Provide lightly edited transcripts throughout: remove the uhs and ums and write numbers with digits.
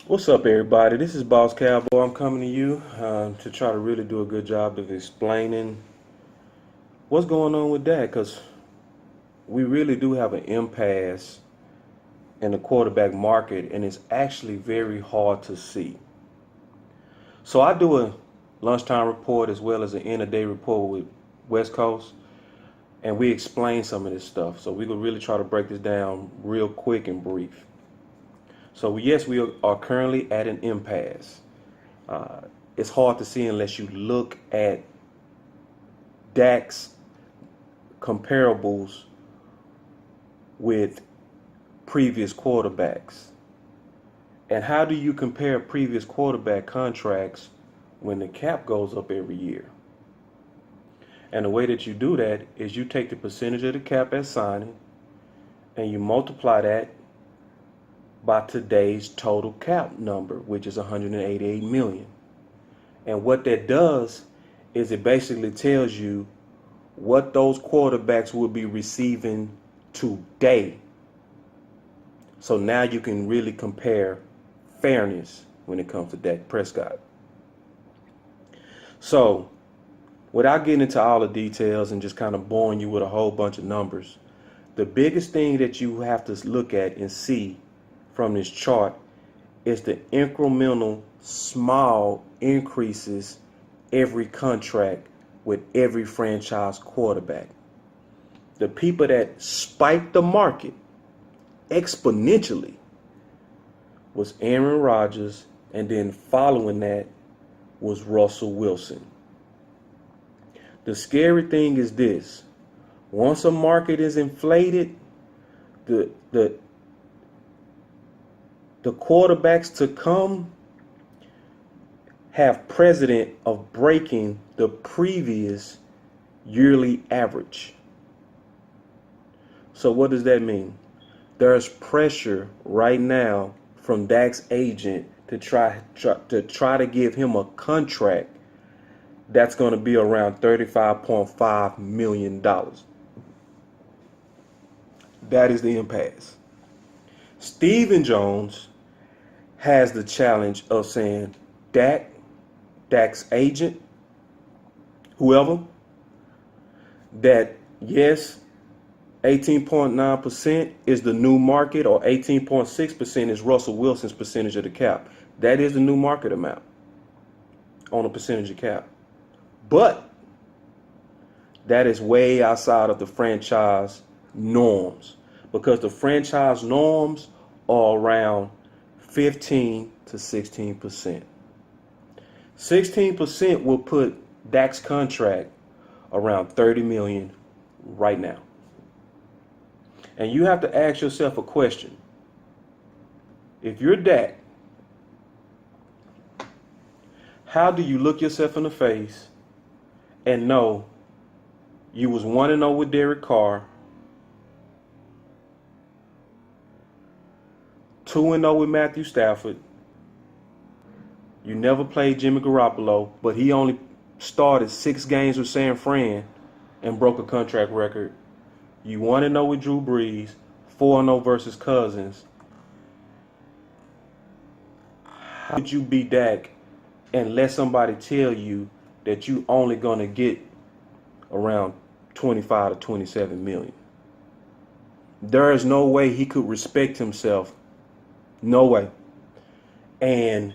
What's up, everybody? This is Boss Cowboy. I'm coming to you to try to really do a good job of explaining what's going on with Dak, because we really do have an impasse in the quarterback market, and it's actually very hard to see. So I do a lunchtime report as well as an end-of-day report with West Coast, and we explain some of this stuff. So we're going to really try to break this down real quick and brief. So yes, we are currently at an impasse. It's hard to see unless you look at Dak's comparables with previous quarterbacks. And how do you compare previous quarterback contracts when the cap goes up every year? And the way that you do that is you take the percentage of the cap at signing and you multiply that by today's total cap number, which is 188 million. And what that does is it basically tells you what those quarterbacks will be receiving today. So now you can really compare fairness when it comes to Dak Prescott. So without getting into all the details and just kind of boring you with a whole bunch of numbers, the biggest thing that you have to look at and see from this chart is the incremental small increases every contract with every franchise quarterback. The people that spiked the market exponentially was Aaron Rodgers, and then following that was Russell Wilson. The scary thing is this: once a market is inflated, the quarterbacks to come have precedent of breaking the previous yearly average. So what does that mean? There's pressure right now from Dak's agent to try to give him a contract that's going to be around $35.5 million. That is the impasse. Stephen Jones has the challenge of saying Dak's agent, whoever, that yes, 18.9% is the new market, or 18.6% is Russell Wilson's percentage of the cap. That is the new market amount on a percentage of cap. But that is way outside of the franchise norms, because the franchise norms are around 15 to 16%. 16% will put Dak's contract around 30 million right now. And you have to ask yourself a question. If you're Dak, how do you look yourself in the face and know you was 1-0 with Derek Carr, 2-0 with Matthew Stafford? You never played Jimmy Garoppolo, but he only started 6 games with San Fran and broke a contract record. You 1-0 with Drew Brees, 4-0 versus Cousins. How would you be Dak and let somebody tell you that you only going to get around 25 to 27 million? There is no way he could respect himself. No way. And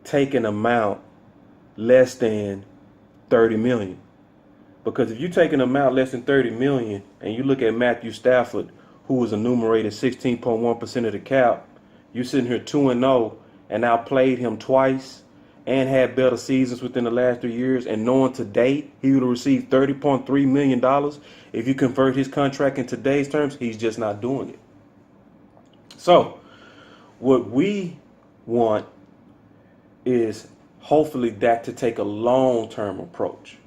take an amount less than 30 million. Because if you take an amount less than 30 million and you look at Matthew Stafford, who was enumerated 16.1% of the cap, you sitting here 2-0 and now played him twice and had better seasons within the last 3 years, and knowing today he would have received $30.3 million, if you convert his contract in today's terms, he's just not doing it. So what we want is hopefully Dak to take a long-term approach,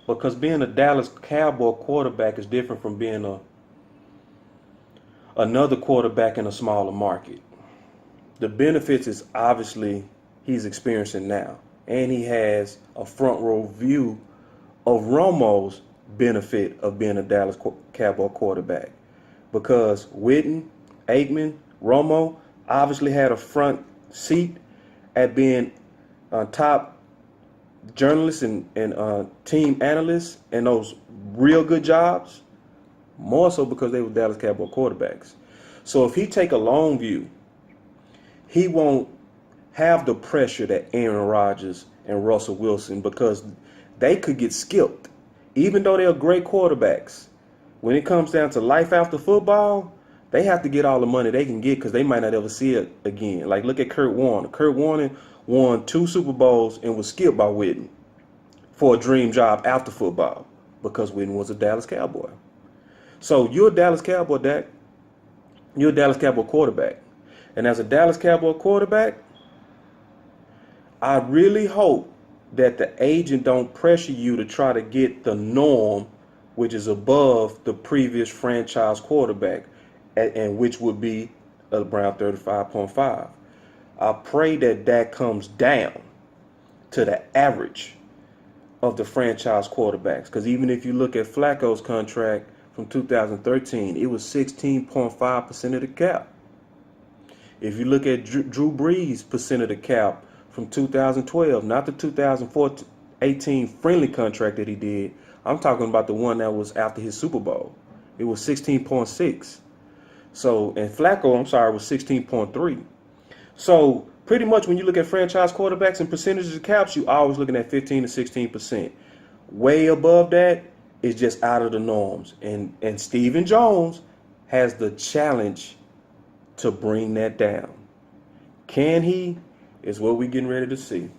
because being a Dallas Cowboy quarterback is different from being another quarterback in a smaller market. The benefits is obviously he's experiencing now, and he has a front row view of Romo's benefit of being a Dallas Cowboy quarterback, because Witten, Aikman, Romo obviously had a front seat at being top journalists and team analysts and those real good jobs, more so because they were Dallas Cowboy quarterbacks. So if he take a long view, he won't have the pressure that Aaron Rodgers and Russell Wilson, because they could get skipped. Even though they're great quarterbacks, when it comes down to life after football, they have to get all the money they can get because they might not ever see it again. Like, look at Kurt Warner. Kurt Warner won 2 Super Bowls and was skipped by Witten for a dream job after football because Witten was a Dallas Cowboy. So you're a Dallas Cowboy, Dak. You're a Dallas Cowboy quarterback. And as a Dallas Cowboy quarterback, I really hope that the agent don't pressure you to try to get the norm, which is above the previous franchise quarterback, and which would be around 35.5. I pray that Dak comes down to the average of the franchise quarterbacks. Because even if you look at Flacco's contract from 2013, it was 16.5% of the cap. If you look at Drew Brees' percent of the cap from 2012, not the 2018 friendly contract that he did, I'm talking about the one that was after his Super Bowl. It was 16.6. So, and Flacco, was 16.3. So, pretty much when you look at franchise quarterbacks and percentages of caps, you're always looking at 15 to 16%. Way above that is just out of the norms. And Stephen Jones has the challenge to bring that down. Can he? Is what we're getting ready to see.